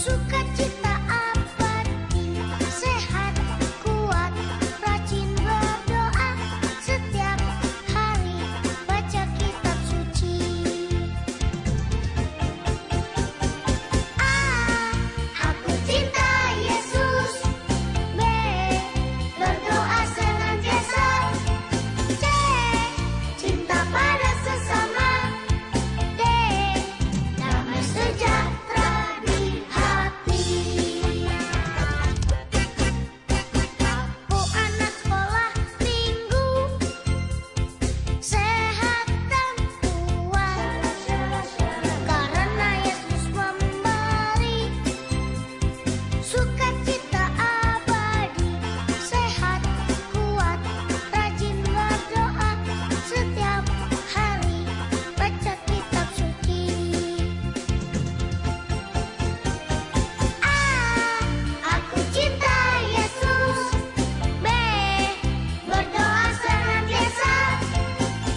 Sukacita abadi, sehat, kuat, rajin berdoa, setiap hari baca kitab suci. A. Aku cinta Yesus. B. Berdoa senantiasa. C. Cinta pada sesama. D. Damai sejahtera di hati. Aku anak sekolah minggu, sehat dan kuat, karena Yesus memberi sukacita abadi, sehat, kuat, rajin berdoa, setiap hari baca kitab suci. A. Aku cinta Yesus. B. Berdoa senantiasa.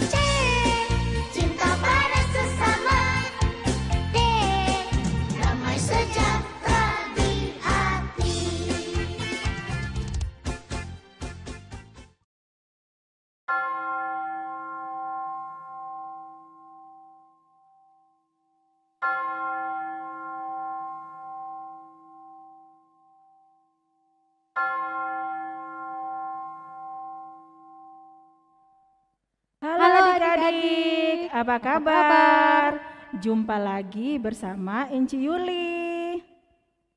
C. Cinta pada sesama. D. Damai sejahtera di hati. Halo adik-adik, apa kabar? Jumpa lagi bersama Enci Yuli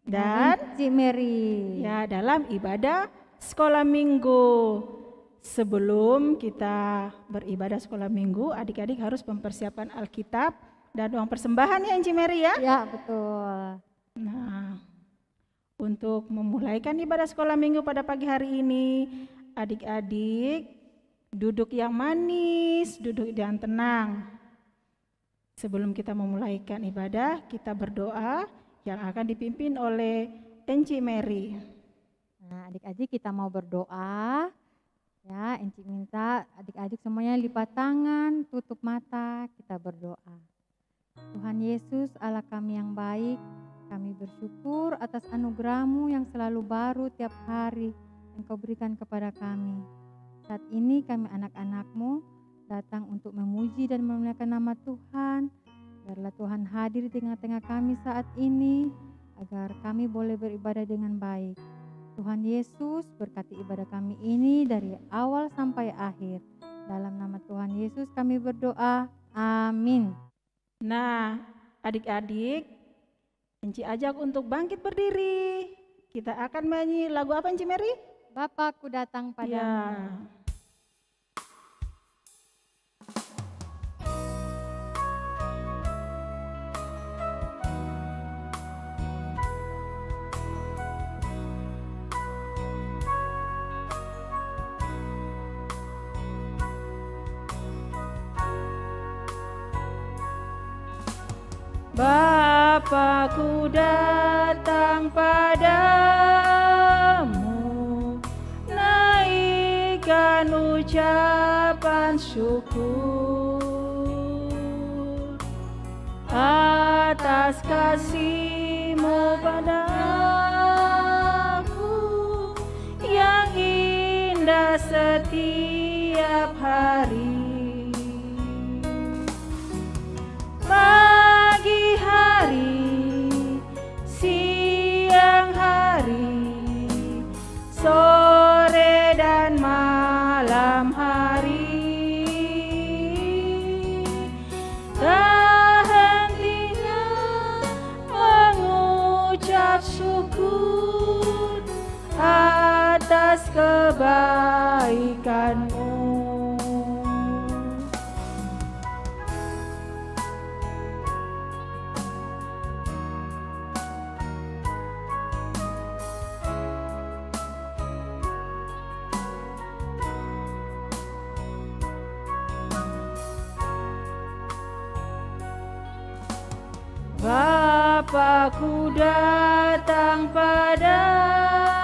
dan Cik Mary. ya dalam ibadah sekolah minggu. Sebelum kita beribadah sekolah minggu, adik-adik harus mempersiapkan Alkitab dan uang persembahan ya Enci Mary ya. Ya, betul. Nah, untuk memulaikan ibadah sekolah minggu pada pagi hari ini, adik-adik duduk yang manis, duduk yang tenang. Sebelum kita memulaikan ibadah, kita berdoa yang akan dipimpin oleh Enci Mary. Nah, adik-adik kita mau berdoa. Ya, Encik minta adik-adik semuanya lipat tangan, tutup mata, kita berdoa. Tuhan Yesus, Allah kami yang baik, kami bersyukur atas anugerah-Mu yang selalu baru tiap hari yang Kau berikan kepada kami. Saat ini kami anak-anak-Mu datang untuk memuji dan memuliakan nama Tuhan. Biarlah Tuhan hadir di tengah-tengah kami saat ini, agar kami boleh beribadah dengan baik. Tuhan Yesus berkati ibadah kami ini dari awal sampai akhir. Dalam nama Tuhan Yesus kami berdoa, amin. Nah, adik-adik, Enci ajak untuk bangkit berdiri. Kita akan menyanyi lagu apa Enci Mary? Bapakku datang padamu. Ya. Bapakku datang padamu, naikkan ucapan syukur atas kasih-Mu padaku yang indah setiap hari. Pagi hari, siang hari, sore dan malam hari, tak hentinya mengucap syukur atas kebaikan-Mu. Bapakku datang padamu,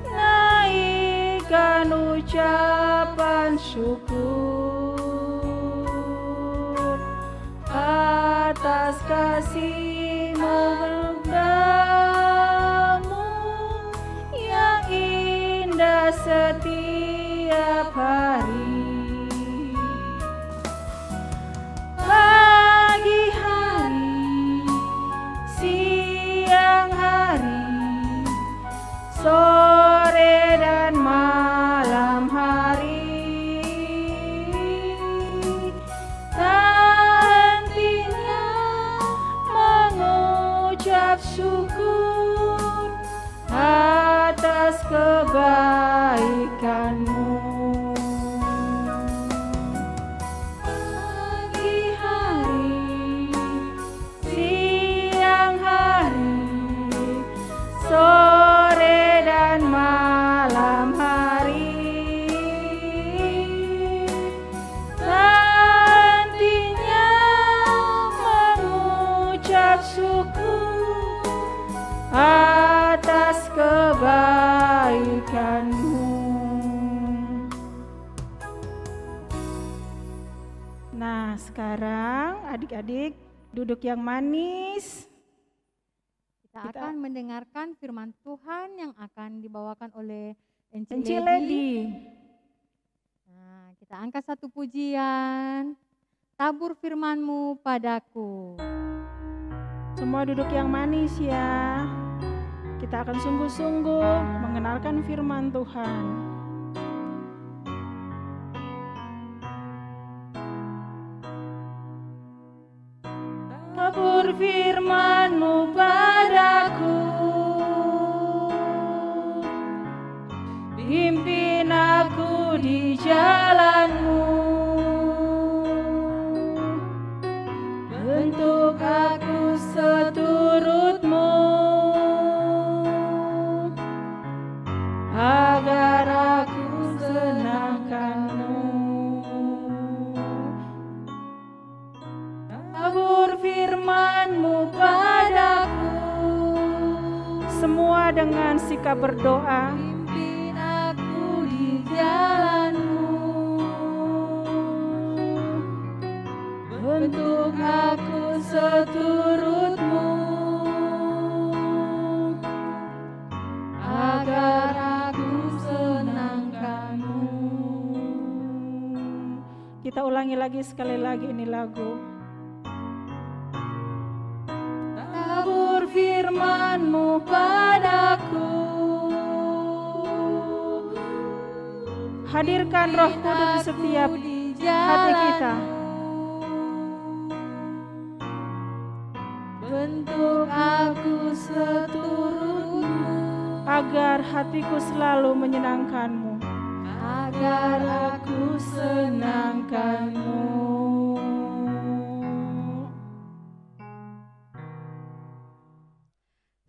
naikkan ucapan syukur atas kasih-Mu memelukmu yang indah setiap hari. Pagi hari, siang hari, sore dan malam hari, tak hentinya mengucap syukur atas kebaikanmu. Pagi hari, siang hari, sore dan malam hari, tak hentinya mengucap syukur atas kebaikanmu. Nah, sekarang adik-adik duduk yang manis. Kita akan mendengarkan firman Tuhan yang akan dibawakan oleh Enci Enci Lady. Lady. Nah, kita angkat satu pujian. Tabur firman-Mu padaku. Semua duduk yang manis ya. Kita akan sungguh-sungguh mengenalkan firman Tuhan. Tabur firman-Mu padaku, pimpin aku di jalan-Mu, bentuk aku seturut-Mu, agar aku senangkan-Mu. Tabur firman-Mu padaku, semua dengan sikap berdoa. Pimpin aku di jalan-Mu, bentuk aku seturut-Mu, agar aku senangkan-Mu. Kita ulangi lagi sekali lagi ini lagu. Tabur firman-Mu padaku, hadirkan Roh Kudus di setiap hati kita. Bentuk aku seturut-Mu, agar hatiku selalu menyenangkan-Mu, agar aku senangkan-Mu.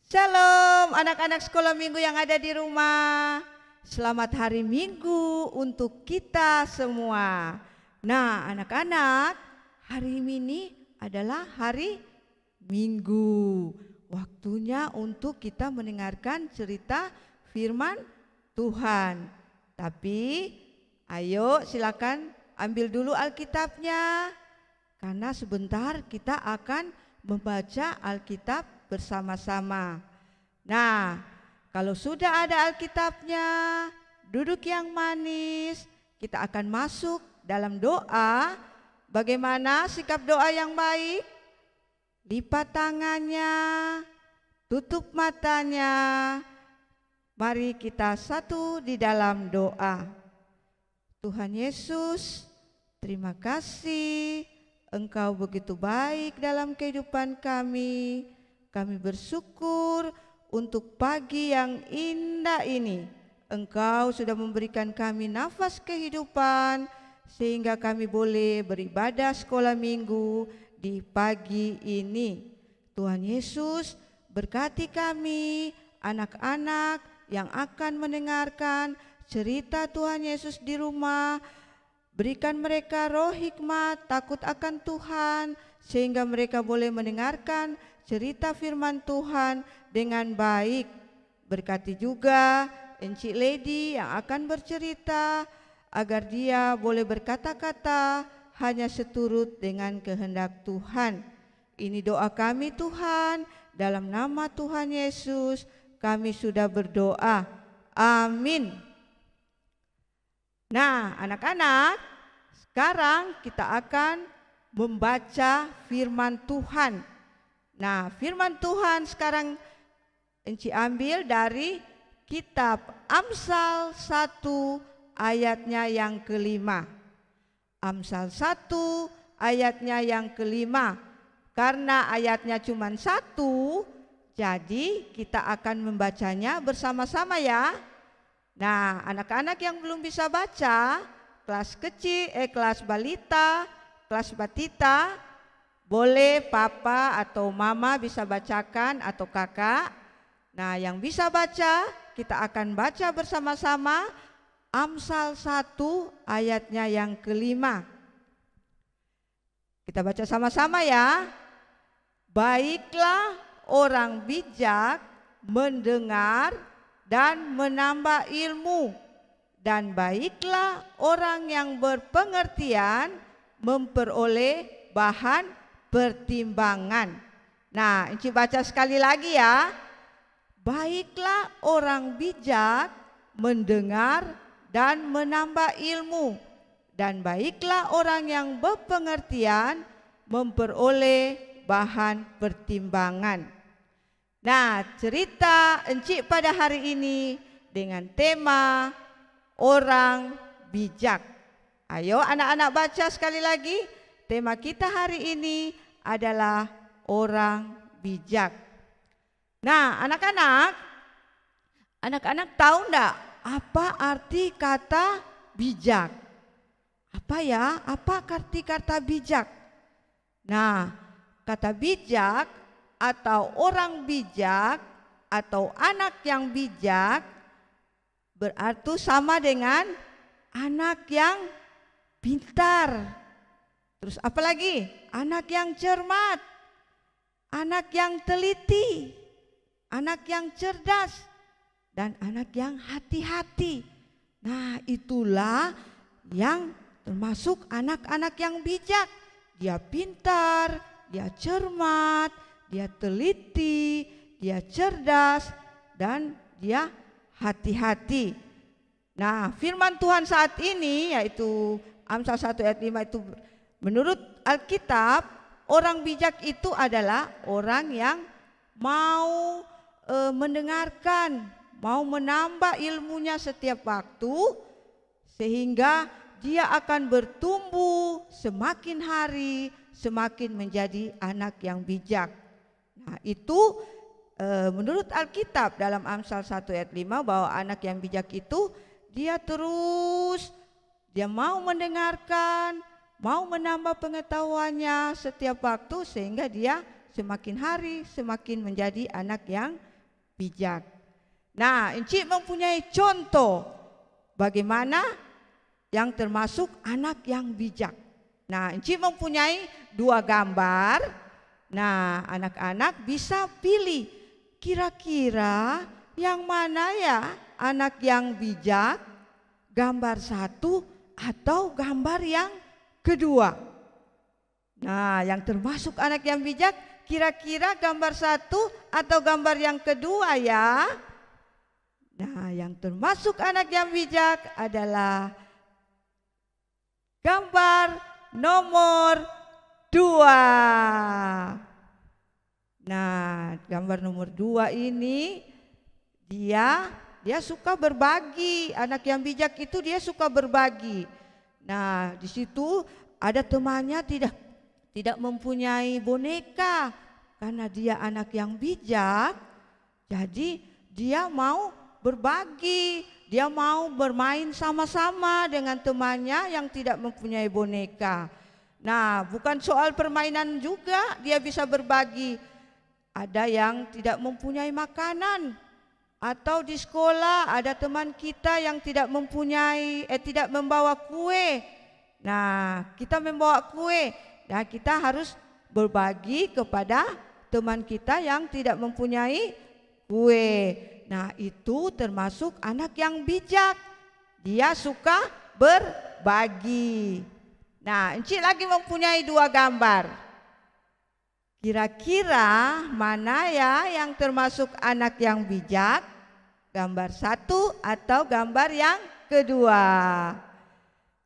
Shalom anak-anak sekolah minggu yang ada di rumah. Selamat hari Minggu untuk kita semua. Nah anak-anak, hari ini adalah hari Minggu. Waktunya untuk kita mendengarkan cerita firman Tuhan. Tapi ayo silakan ambil dulu Alkitabnya, karena sebentar kita akan membaca Alkitab bersama-sama. Nah, kalau sudah ada Alkitabnya, duduk yang manis, kita akan masuk dalam doa. Bagaimana sikap doa yang baik? Lipat tangannya, tutup matanya. Mari kita satu di dalam doa. Tuhan Yesus, terima kasih Engkau begitu baik dalam kehidupan kami. Kami bersyukur untuk pagi yang indah ini. Engkau sudah memberikan kami nafas kehidupan sehingga kami boleh beribadah sekolah minggu di pagi ini. Tuhan Yesus, berkati kami anak-anak yang akan mendengarkan cerita Tuhan Yesus di rumah. Berikan mereka roh hikmat, takut akan Tuhan, sehingga mereka boleh mendengarkan cerita firman Tuhan dengan baik. Berkati juga Enci Lady yang akan bercerita, agar dia boleh berkata-kata hanya seturut dengan kehendak Tuhan. Ini doa kami Tuhan, dalam nama Tuhan Yesus kami sudah berdoa. Amin. Nah, anak-anak, sekarang kita akan membaca firman Tuhan. Nah, firman Tuhan sekarang Enci ambil dari kitab Amsal 1 ayatnya yang kelima. Amsal 1 ayatnya yang kelima. Karena ayatnya cuma 1, jadi kita akan membacanya bersama-sama ya. Nah, anak-anak yang belum bisa baca, kelas kecil, kelas balita, kelas batita, boleh papa atau mama bisa bacakan atau kakak. Nah, yang bisa baca, kita akan baca bersama-sama Amsal 1 ayatnya yang kelima. Kita baca sama-sama ya. Baiklah orang bijak mendengar dan menambah ilmu, dan baiklah orang yang berpengertian memperoleh bahan pertimbangan. Nah, Enci baca sekali lagi ya. Baiklah orang bijak mendengar dan menambah ilmu, dan baiklah orang yang berpengertian memperoleh bahan pertimbangan. Nah, cerita Enci pada hari ini dengan tema orang bijak. Ayo anak-anak baca sekali lagi. Tema kita hari ini adalah orang bijak. Nah, anak-anak tahu enggak apa arti kata bijak? Apa ya? Apa arti kata bijak? Nah, kata bijak atau orang bijak atau anak yang bijak berarti sama dengan anak yang pintar. Terus apa lagi? Anak yang cermat, anak yang teliti, anak yang cerdas, dan anak yang hati-hati. Nah, itulah yang termasuk anak-anak yang bijak. Dia pintar, dia cermat, dia teliti, dia cerdas, dan dia hati-hati. Nah, firman Tuhan saat ini yaitu Amsal 1 ayat 5 itu menurut Alkitab, orang bijak itu adalah orang yang mau mendengarkan, mau menambah ilmunya setiap waktu, sehingga dia akan bertumbuh semakin hari, semakin menjadi anak yang bijak. Nah, itu menurut Alkitab dalam Amsal 1 ayat 5 bahwa anak yang bijak itu dia mau mendengarkan, mau menambah pengetahuannya setiap waktu, sehingga dia semakin hari semakin menjadi anak yang bijak. Nah, Enci mempunyai contoh bagaimana yang termasuk anak yang bijak. Nah, Enci mempunyai 2 gambar. Nah, anak-anak bisa pilih kira-kira yang mana ya anak yang bijak, gambar 1 atau gambar yang kedua. Nah, yang termasuk anak yang bijak kira-kira gambar 1 atau gambar yang kedua ya. Nah, yang termasuk anak yang bijak adalah gambar nomor 2. Nah, gambar nomor 2 ini dia suka berbagi. Anak yang bijak itu dia suka berbagi. Nah, di situ ada temannya tidak mempunyai boneka. Karena dia anak yang bijak, jadi dia mau berbagi. Dia mau bermain sama-sama dengan temannya yang tidak mempunyai boneka. Nah, bukan soal permainan juga dia bisa berbagi. Ada yang tidak mempunyai makanan, atau di sekolah ada teman kita yang tidak membawa kue. Nah, kita membawa kue. Nah, kita harus berbagi kepada teman kita yang tidak mempunyai kue. Nah, itu termasuk anak yang bijak. Dia suka berbagi. Nah, Enci lagi mempunyai 2 gambar. Kira-kira mana ya yang termasuk anak yang bijak? Gambar 1 atau gambar yang kedua?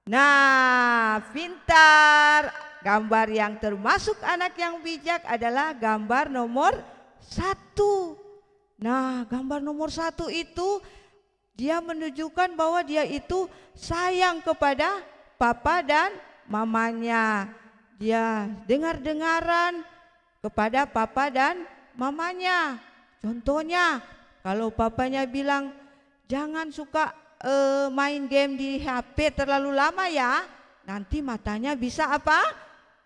Nah, pintar. Gambar yang termasuk anak yang bijak adalah gambar nomor 1. Nah, gambar nomor 1 itu dia menunjukkan bahwa dia itu sayang kepada papa dan mamanya. Dia dengar-dengaran kepada papa dan mamanya. Contohnya, kalau papanya bilang, jangan suka main game di HP terlalu lama ya, nanti matanya bisa apa?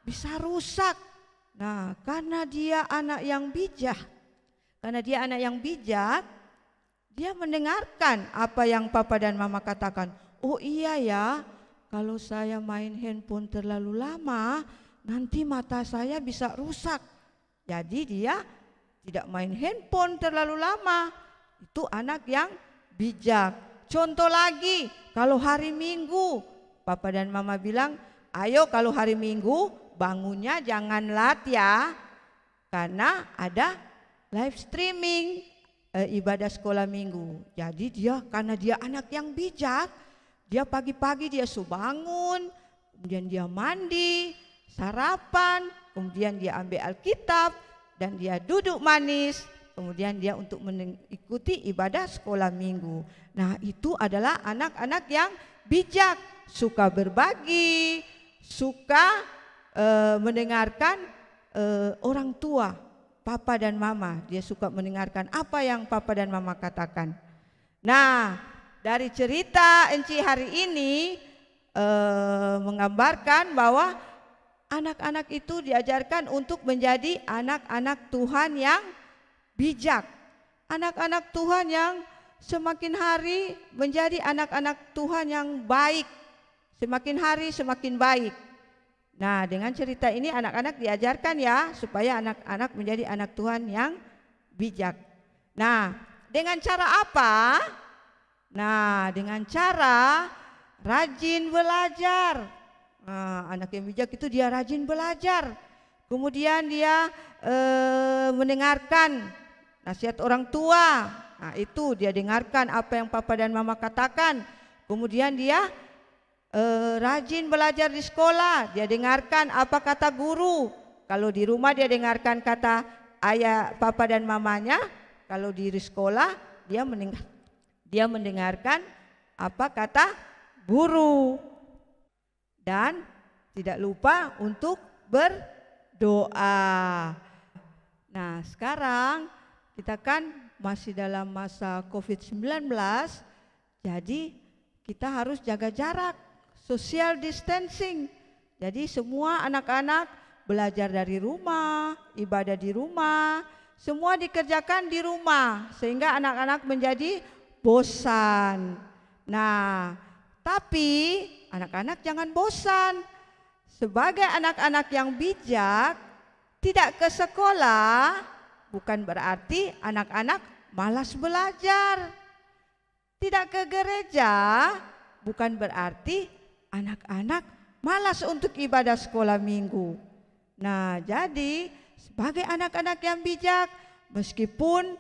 Bisa rusak. Nah, karena dia anak yang bijak, dia mendengarkan apa yang papa dan mama katakan. Oh iya ya, kalau saya main handphone terlalu lama, nanti mata saya bisa rusak. Jadi dia tidak main handphone terlalu lama. Itu anak yang bijak. Contoh lagi, kalau hari Minggu, papa dan mama bilang, ayo kalau hari Minggu bangunnya jangan lat ya, karena ada live streaming ibadah sekolah minggu. Jadi karena dia anak yang bijak, dia pagi-pagi dia bangun, kemudian dia mandi, sarapan, kemudian dia ambil Alkitab dan dia duduk manis, kemudian dia untuk mengikuti ibadah sekolah minggu. Nah, itu adalah anak-anak yang bijak, suka berbagi, suka mendengarkan orang tua, papa dan mama. Dia suka mendengarkan apa yang papa dan mama katakan. Nah, dari cerita Enci hari ini menggambarkan bahwa anak-anak itu diajarkan untuk menjadi anak-anak Tuhan yang bijak. Anak-anak Tuhan yang semakin hari menjadi anak-anak Tuhan yang baik. Semakin hari semakin baik. Nah, dengan cerita ini anak-anak diajarkan ya, supaya anak-anak menjadi anak Tuhan yang bijak. Nah, dengan cara apa? Nah, dengan cara rajin belajar. Nah, anak yang bijak itu dia rajin belajar. Kemudian dia mendengarkan nasihat orang tua. Nah, itu dia dengarkan apa yang papa dan mama katakan. Kemudian dia rajin belajar di sekolah. Dia dengarkan apa kata guru. Kalau di rumah dia dengarkan kata ayah, papa dan mamanya. Kalau di sekolah dia mendengarkan apa kata guru. Dan tidak lupa untuk berdoa. Nah, sekarang kita kan masih dalam masa COVID-19, jadi kita harus jaga jarak, social distancing. Jadi semua anak-anak belajar dari rumah, ibadah di rumah, semua dikerjakan di rumah, sehingga anak-anak menjadi bosan. Nah, tapi anak-anak jangan bosan. Sebagai anak-anak yang bijak, tidak ke sekolah bukan berarti anak-anak malas belajar. Tidak ke gereja bukan berarti anak-anak malas untuk ibadah sekolah minggu. Nah, jadi sebagai anak-anak yang bijak, meskipun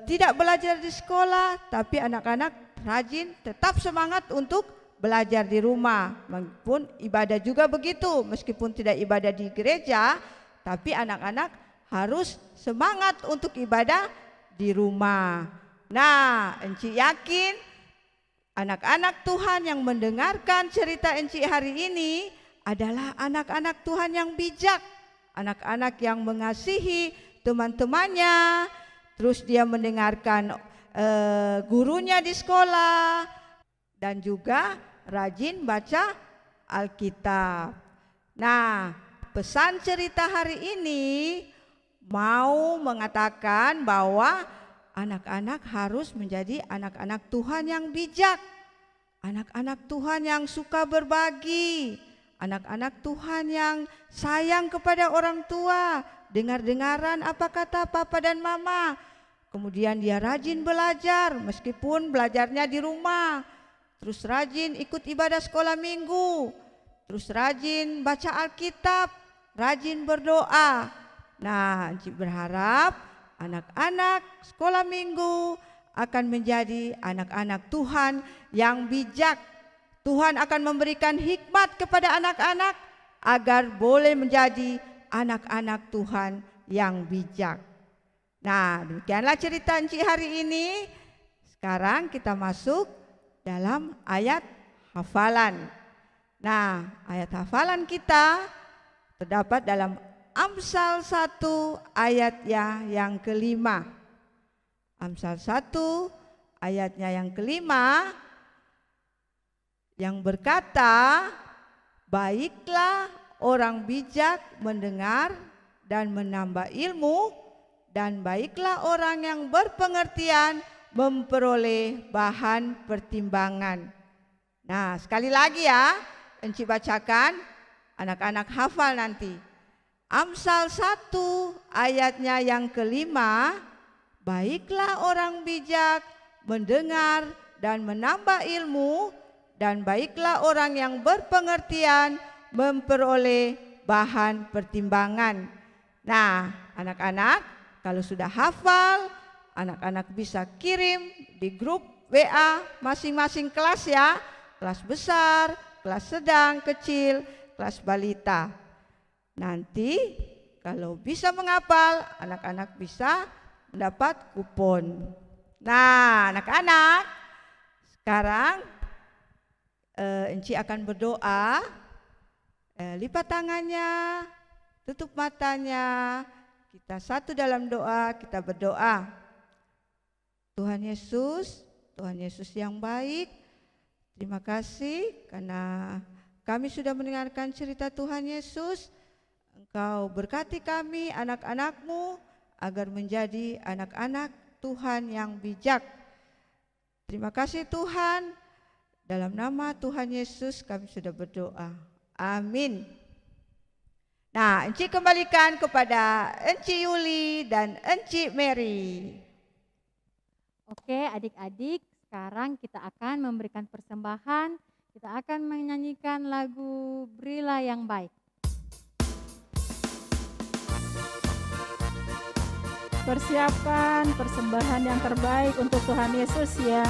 tidak belajar di sekolah, tapi anak-anak rajin, tetap semangat untuk belajar di rumah. Meskipun ibadah juga begitu, meskipun tidak ibadah di gereja, tapi anak-anak harus semangat untuk ibadah di rumah. Nah, Enci yakin anak-anak Tuhan yang mendengarkan cerita Enci hari ini adalah anak-anak Tuhan yang bijak, anak-anak yang mengasihi teman-temannya, terus dia mendengarkan gurunya di sekolah, dan juga rajin baca Alkitab. Nah, pesan cerita hari ini mau mengatakan bahwa anak-anak harus menjadi anak-anak Tuhan yang bijak, anak-anak Tuhan yang suka berbagi, anak-anak Tuhan yang sayang kepada orang tua, dengar-dengaran apa kata papa dan mama. Kemudian dia rajin belajar, meskipun belajarnya di rumah, terus rajin ikut ibadah sekolah minggu, terus rajin baca Alkitab, rajin berdoa. Nah, Enci berharap anak-anak sekolah minggu akan menjadi anak-anak Tuhan yang bijak. Tuhan akan memberikan hikmat kepada anak-anak agar boleh menjadi anak-anak Tuhan yang bijak. Nah, demikianlah cerita Enci hari ini. Sekarang kita masuk dalam ayat hafalan. Nah, ayat hafalan kita terdapat dalam Amsal 1 ayatnya yang kelima. Amsal 1 ayatnya yang kelima yang berkata, baiklah orang bijak mendengar dan menambah ilmu, dan baiklah orang yang berpengertian memperoleh bahan pertimbangan. Nah, sekali lagi ya, Enci bacakan, anak-anak hafal nanti. Amsal 1 ayatnya yang kelima, baiklah orang bijak mendengar dan menambah ilmu, dan baiklah orang yang berpengertian memperoleh bahan pertimbangan. Nah, anak-anak kalau sudah hafal, anak-anak bisa kirim di grup WA masing-masing kelas ya, kelas besar, kelas sedang, kecil, kelas balita. Nanti kalau bisa menghafal, anak-anak bisa mendapat kupon. Nah, anak-anak, sekarang Enci akan berdoa. Lipat tangannya, tutup matanya. Kita satu dalam doa, kita berdoa. Tuhan Yesus yang baik, terima kasih karena kami sudah mendengarkan cerita Tuhan Yesus. Engkau berkati kami anak-anak-Mu agar menjadi anak-anak Tuhan yang bijak. Terima kasih Tuhan, dalam nama Tuhan Yesus kami sudah berdoa. Amin. Nah, Enci kembalikan kepada Enci Yuli dan Enci Mary. Oke, adik-adik, sekarang kita akan memberikan persembahan. Kita akan menyanyikan lagu Berilah yang Baik. Persiapkan persembahan yang terbaik untuk Tuhan Yesus ya.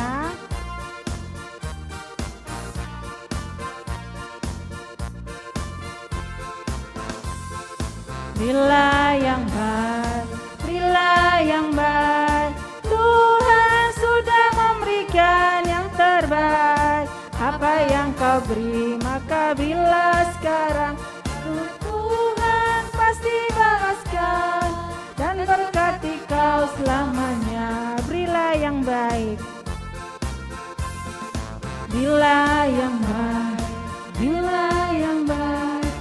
Berilah yang baik, berilah yang baik. Tuhan sudah memberikan yang terbaik. Apa yang kau beri maka berilah sekarang. Tuhan pasti balaskan dan berkati kau selamanya. Berilah yang baik, berilah yang baik, berilah yang baik.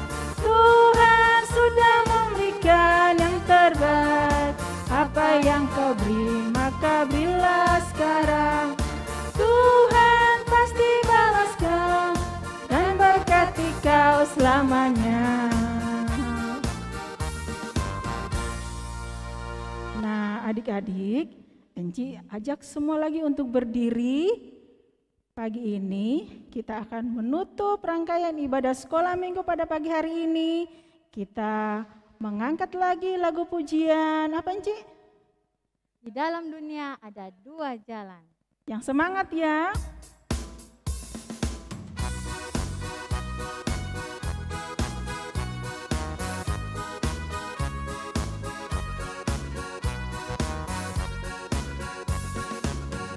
Tuhan sudah memberikan yang terbaik. Apa yang kau beri maka berilah sekarang. Tuhan pasti balaskan dan berkati kau selamanya. Nah, adik-adik, Enci ajak semua lagi untuk berdiri. Pagi ini kita akan menutup rangkaian ibadah sekolah minggu pada pagi hari ini. Kita mengangkat lagi lagu pujian. Apa Enci? Di dalam dunia ada dua jalan. Yang semangat ya.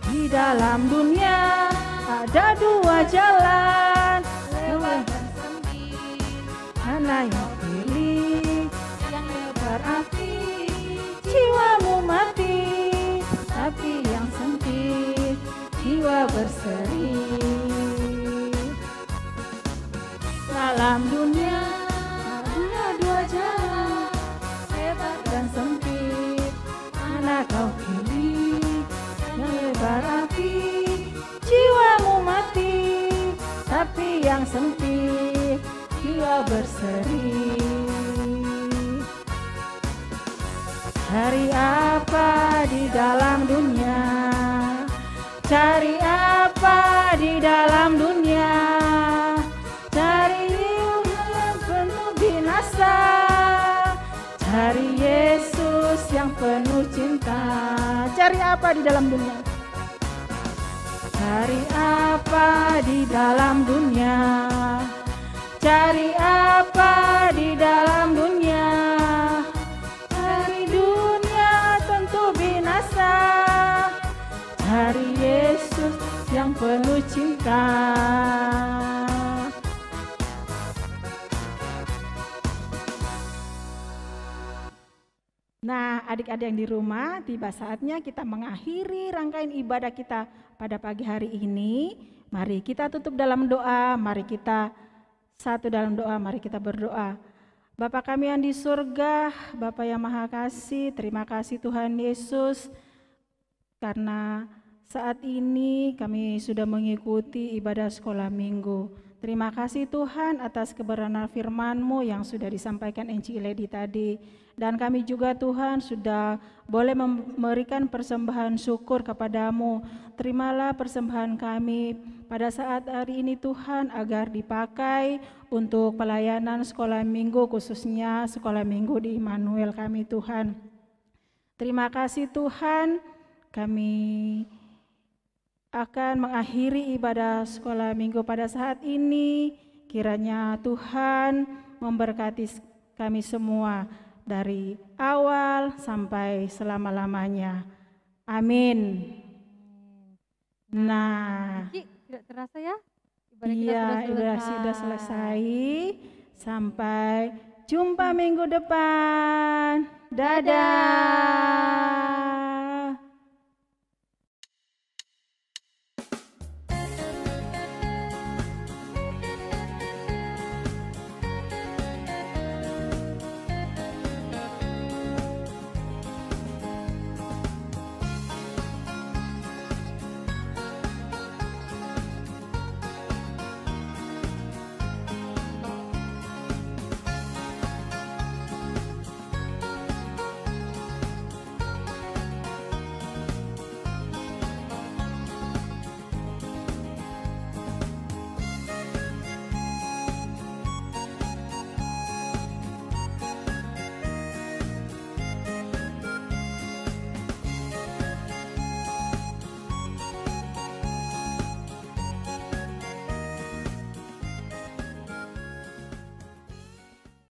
Di dalam dunia ada dua jalan, lewat dan sempit. Mana yang pilih? Yang lebar api, jiwamu mati. Tapi yang sempit, jiwa berseri. Dalam dunia ada dua jalan, lebar dan sempit. Mana kau pilih? Yang lebar api, jiwamu mati. Tapi yang sempit, jiwa berseri. Cari apa di dalam dunia? Cari apa di dalam dunia? Cari ilmu yang penuh binasa. Cari cinta. Cari apa di dalam dunia? Cari apa di dalam dunia? Cari apa di dalam dunia? Cari dunia tentu binasa. Cari Yesus yang penuh cinta. Nah, adik-adik yang di rumah, tiba saatnya kita mengakhiri rangkaian ibadah kita pada pagi hari ini. Mari kita tutup dalam doa, mari kita satu dalam doa, mari kita berdoa. Bapa kami yang di surga, Bapa yang Maha Kasih, terima kasih Tuhan Yesus, karena saat ini kami sudah mengikuti ibadah sekolah minggu. Terima kasih Tuhan atas kebenaran firman-Mu yang sudah disampaikan Enci Lady tadi. Dan kami juga Tuhan sudah boleh memberikan persembahan syukur kepadamu. Terimalah persembahan kami pada saat hari ini Tuhan, agar dipakai untuk pelayanan sekolah minggu, khususnya sekolah minggu di Immanuel kami Tuhan. Terima kasih Tuhan, kami akan mengakhiri ibadah sekolah minggu pada saat ini. Kiranya Tuhan memberkati kami semua dari awal sampai selama-lamanya. Amin. Nah, tidak terasa ya? Ibadah sudah selesai. Sampai jumpa minggu depan. Dadah.